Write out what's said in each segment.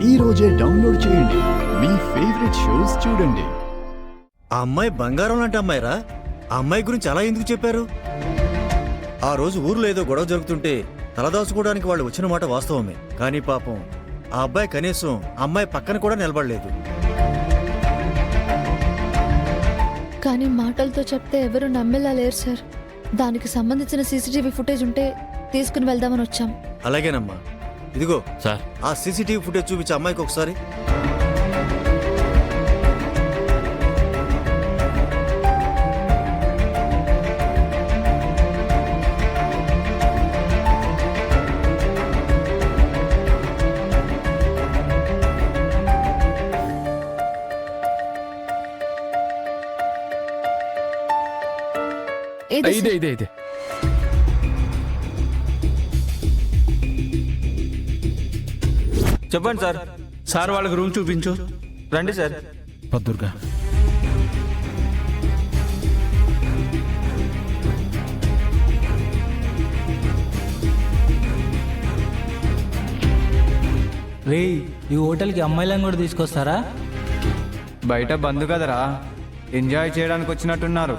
ఈ రోజే డౌన్లోడ్ చేయండి. మీ ఫేవరెట్ షోస్ చూడండి. ఆ అమ్మాయి బంగారం లాంటి అమ్మాయిరా. ఆ అమ్మాయి గురించి అలా ఎందుకు చెప్పారు? ఆ రోజు ఊర్లో ఏదో గొడవ జరుగుతుంటే తలదాచుకోవడానికి వాళ్ళు వచ్చిన మాట వాస్తవమే. కానీ పాపం ఆ అబ్బాయి కనీసం అమ్మాయి పక్కన కూడా నిలబడలేదు. కానీ మాటలతో చెప్తే ఎవరు నమ్మేలా లేరు సార్. దానికి సంబంధించిన సీసీటీవీ ఫుటేజ్ ఉంటే తీసుకుని వెళ్దామని వచ్చాం. అలాగేనమ్మా. ఇదిగో సార్, ఆ సీసీటీవీ ఫుటేజ్ చూపించే అమ్మాయికి ఒకసారి. ఇదే చెప్పండి సార్. సార్ వాళ్ళకి రూమ్ చూపించు. రండి సార్. పద్దుర్గా రే, ఈ హోటల్కి అమ్మాయిలను కూడా తీసుకొస్తారా? బయట బంద్ కదరా, ఎంజాయ్ చేయడానికి వచ్చినట్టున్నారు.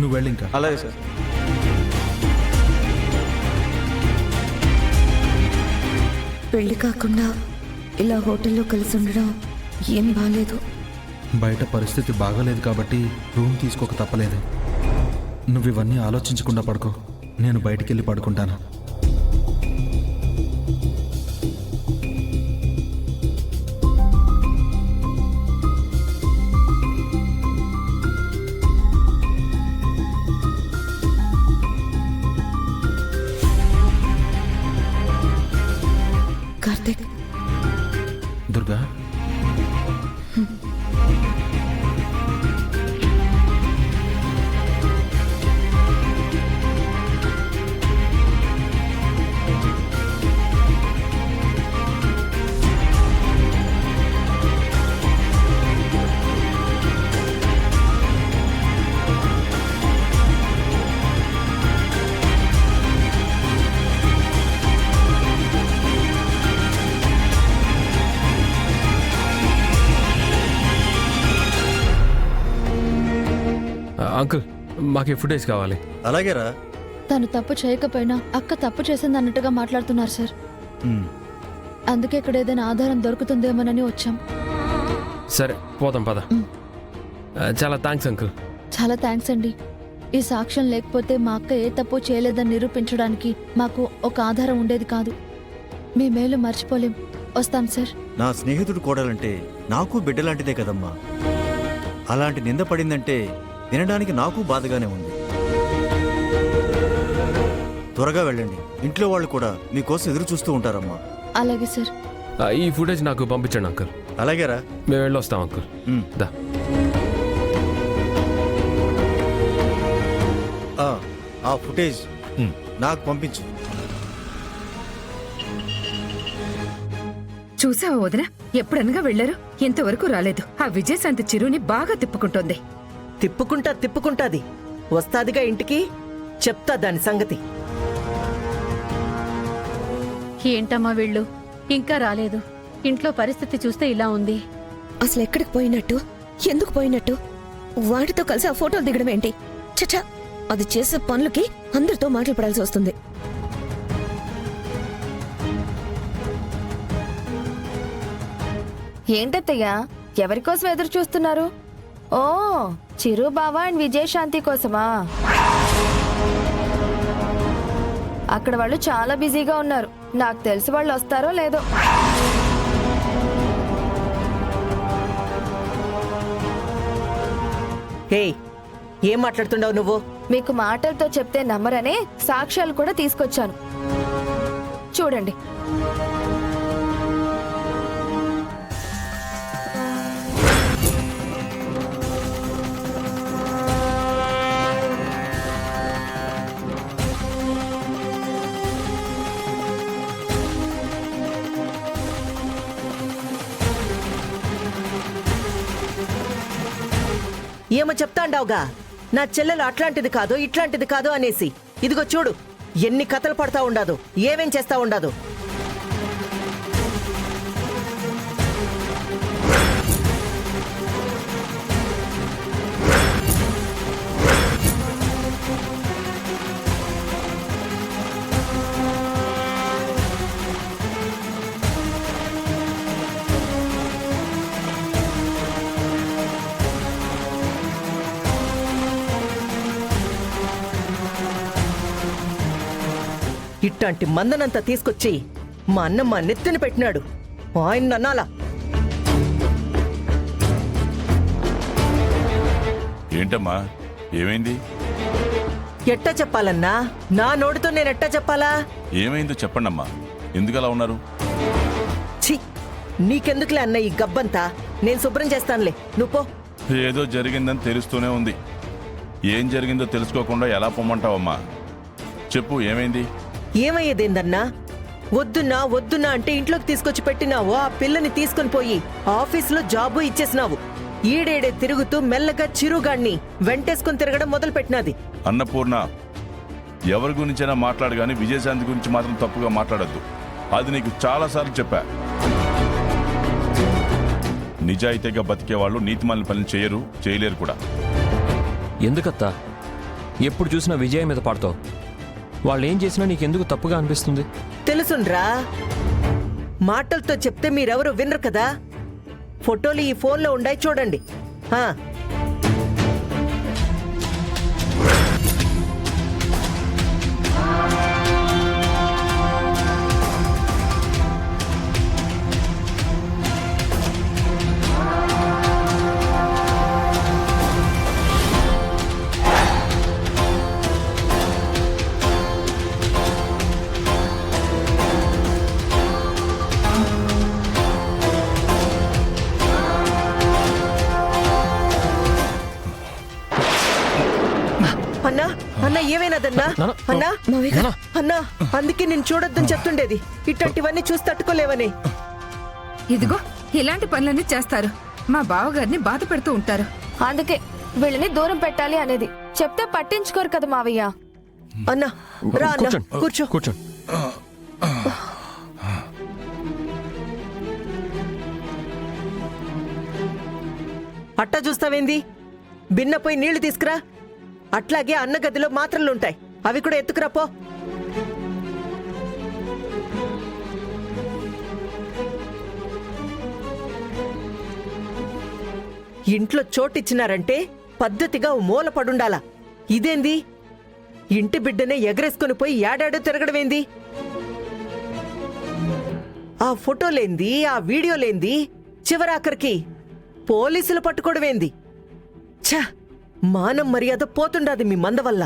నువ్వు వెళ్ళి ఇంకా. అలాగే సార్. పెళ్లి కాకుండా ఇలా హోటల్లో కలిసి ఉండడం ఏం బాలేదు. బయట పరిస్థితి బాగలేదు కాబట్టి రూమ్ తీసుకోక తప్పలేదు. నువ్వు ఇవన్నీ ఆలోచించకుండా పడుకో. నేను బయటికి వెళ్ళి పడుకుంటాను. కార్తిక్, దుర్గా, అంకుల్, మాకు ఫుటేజ్ కావాలి. అలాగేరా. తను తప్పు చేయకపోయినా అక్క తప్పు చేసింది అన్నట్టుగా మాట్లాడుతున్నారు సార్. అందుకే ఇక్కడ ఏదైనా ఆధారం దొరుకుతుందేమోనని వచ్చాం. సరే, పోదాం పద. చాలా థ్యాంక్స్ అంకుల్. చాలా థ్యాంక్స్ అండి. ఈ సాక్ష్యం లేకపోతే మా అక్క ఏ తప్పు చేయలేదని నిరూపించడానికి మాకు ఒక ఆధారం ఉండేది కాదు. మీ మేలు మర్చిపోలేం. వస్తాం సార్. నా స్నేహితుడు కోడలంటే నాకు బిడ్డలాంటిదే కదమ్మా. అలాంటి నింద పడిందంటే వినడానికి నాకు బాధగానే ఉంది. త్వరగా వెళ్ళండి. ఇంట్లో వాళ్ళు కూడా మీకోసం ఎదురు చూస్తూ ఉంటారమ్మా. అలాగే సార్. ఈ ఫుటేజ్ నాకు పంపించండి అంకుల్. అలాగేరా. మేము వెళ్ళొస్తాం అంకుల్. దా. ఆ ఫుటేజ్ నాకు పంపించు. చూసావా వదిన, ఎప్పుడనగా వెళ్లారు, ఇంతవరకు రాలేదు. ఆ విజయశాంతి చిరుని బాగా తిప్పుకుంటోంది. తిప్పుకుంటాది. వస్తాదిగా ఇంటికి, చెప్తా దాని సంగతి. ఏంటమ్మా వీళ్ళు ఇంకా రాలేదు? ఇంట్లో పరిస్థితి చూస్తే ఇలా ఉంది. అసలు ఎక్కడికి పోయినట్టు, ఎందుకు పోయినట్టు? వాటితో కలిసి ఆ ఫోటోలు దిగడం ఏంటి? చచ్చా, అది చేసే పనులకి అందరితో మాటలు పడాల్సి వస్తుంది. ఏంటత్తయ్యా, ఎవరికోసం ఎదురు చూస్తున్నారు? ఓ, చిరు బావా అండ్ విజయశాంతి కోసమా? అక్కడ వాళ్ళు చాలా బిజీగా ఉన్నారు. నాకు తెలిసి వాళ్ళు వస్తారో లేదో. హే, ఏం మాట్లాడుతున్నావు నువ్వు? మీకు మాటలతో చెప్తే నమ్మరనే సాక్ష్యాలు కూడా తీసుకొచ్చాను. చూడండి. ఏమో చెప్తాండావుగా, నా చెల్లెలు అట్లాంటిది కాదు ఇట్లాంటిది కాదు అనేసి. ఇదిగో చూడు ఎన్ని కథలు పడతా ఉండదు, ఏమేం చేస్తా ఉండదు. ఇట్లాంటి మందనంతా తీసుకొచ్చి మా అన్న మా నెత్తిన పెట్టినాడు. ఆయన అన్నాలా? ఏంటమ్మా ఏమైంది? ఎట్టా చెప్పాలన్నా? నా నోటితో నేను ఎట్టా చెప్పాలా? ఏమైందో చెప్పండమ్మా, ఎందుకలా ఉన్నారు? ఛీ, నీకెందుకులే అన్న ఈ గబ్బంతా, నేను శుభ్రం చేస్తానులే, నువ్వు పో. ఏదో జరిగిందని తెలుస్తూనే ఉంది. ఏం జరిగిందో తెలుసుకోకుండా ఎలా పొమ్మంటావమ్మా? చెప్పు, ఏమైంది? ఏమయ్యేదేందన్నా? వద్దున్నా వద్దున్నా అంటే ఇంట్లోకి తీసుకొచ్చి పెట్టినావు. ఆ పిల్లని తీసుకుని పోయి ఆఫీసులో జాబు ఇచ్చేసినావు. ఈడేడే తిరుగుతూ మెల్లగా చిరుగాణ్ణి వెంటేసుకుని తిరగడం మొదలు పెట్టినది. అన్నపూర్ణ, ఎవరి గురించైనా మాట్లాడు గాని విజయశాంతి గురించి మాత్రం తప్పుగా మాట్లాడద్దు. అది నీకు చాలాసార్లు చెప్పా. నిజాయితీగా బతికేవాళ్ళు నీతిమాలిన పనులు చేయరు, చేయలేరు కూడా. ఎందుకత్తా ఎప్పుడు చూసినా విజయ్ మీద పడతావు? వాళ్ళు ఏం చేసినా నీకెందుకు తప్పుగా అనిపిస్తుంది? తెలుసుండ్రా, మాటలతో చెప్తే మీరెవరు వినరు కదా. ఫోటోలు ఈ ఫోన్లో ఉండాయి, చూడండి. అన్నా అన్నా ఏమైనాదన్నా? అన్నా అన్నా, అందుకే నేను చూడొద్దని చెప్తుండేది. ఇట్లాంటివన్నీ చూసి తట్టుకోలేవని. ఇదిగో ఇలాంటి పనులన్నీ చేస్తారు, మా బావగారిని బాధ పెడుతూ ఉంటారు. అందుకే వీళ్ళని దూరం పెట్టాలి అనేది. చెప్తే పట్టించుకోరు కదా మావయ్య. అన్నా రా అన్నా, కూర్చో. కూర్చోండి. అట్టా చూస్తావేంది? బిన్న పోయి నీళ్లు తీసుకురా. అట్లాగే అన్న గదిలో మాత్రలుంటాయి, అవి కూడా ఎత్తుకురా పో. ఇంట్లో చోటిచ్చినారంటే పద్ధతిగా ఓ మూల పడుండాలా. ఇదేంది? ఇంటి బిడ్డనే ఎగరేసుకుని పోయి ఏడాడో తిరగడమేంది? ఆ ఫోటోలేంది, ఆ వీడియోలేంది, చివరాఖరికి పోలీసులు పట్టుకోవడమేంది? ఛ, మానం మర్యాద పోతుండాది మీ మంద వల్ల.